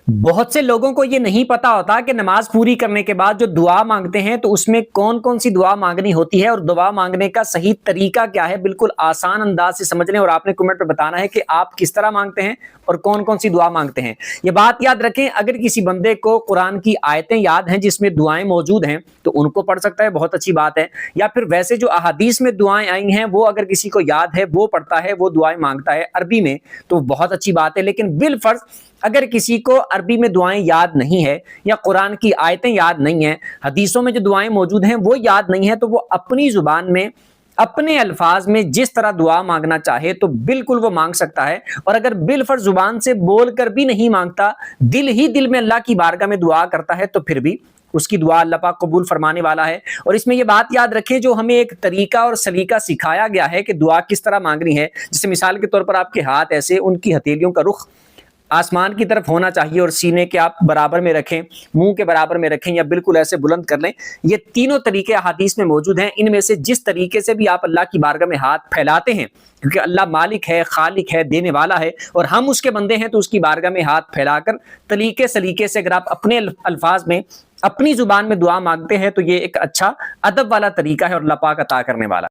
बहुत से लोगों को ये नहीं पता होता कि नमाज पूरी करने के बाद जो दुआ मांगते हैं तो उसमें कौन कौन सी दुआ मांगनी होती है और दुआ मांगने का सही तरीका क्या है। बिल्कुल आसान अंदाज से समझने और आपने कमेंट पे बताना है कि आप किस तरह मांगते हैं और कौन कौन सी दुआ मांगते हैं। ये बात याद रखें, अगर किसी बंदे को कुरान की आयतें याद हैं जिसमें दुआएं मौजूद हैं तो उनको पढ़ सकता है, बहुत अच्छी बात है। या फिर वैसे जो अहादीस में दुआएं आई हैं वो अगर किसी को याद है वो पढ़ता है, वो दुआएं मांगता है अरबी में, तो बहुत अच्छी बात है। लेकिन बिल फर्ज अगर किसी को अरबी में दुआएं याद नहीं है या कुरान की आयतें याद नहीं है, हदीसों में जो दुआएं मौजूद हैं वो याद नहीं है, तो वो अपनी जुबान में अपने अल्फाज में जिस तरह दुआ मांगना चाहे तो बिल्कुल वो मांग सकता है। और अगर बिलफर्ज जुबान से बोल कर भी नहीं मांगता, दिल ही दिल में अल्लाह की बारगाह में दुआ करता है, तो फिर भी उसकी दुआ अल्लाह पाक कबूल फरमाने वाला है। और इसमें ये बात याद रखें, जो हमें एक तरीका और सलीका सिखाया गया है कि दुआ किस तरह मांगनी है, जैसे मिसाल के तौर पर आपके हाथ ऐसे, उनकी हथेलियों का रुख आसमान की तरफ होना चाहिए और सीने के आप बराबर में रखें, मुंह के बराबर में रखें या बिल्कुल ऐसे बुलंद कर लें। ये तीनों तरीके हदीस में मौजूद हैं। इनमें से जिस तरीके से भी आप अल्लाह की बारगाह में हाथ फैलाते हैं, क्योंकि अल्लाह मालिक है, खालिक है, देने वाला है और हम उसके बंदे हैं, तो उसकी बारगाह में हाथ फैलाकर तरीके सलीके से अगर आप अपने अल्फाज में अपनी जुबान में दुआ मांगते हैं तो ये एक अच्छा अदब वाला तरीका है और अल्लाह पाक अता करने वाला।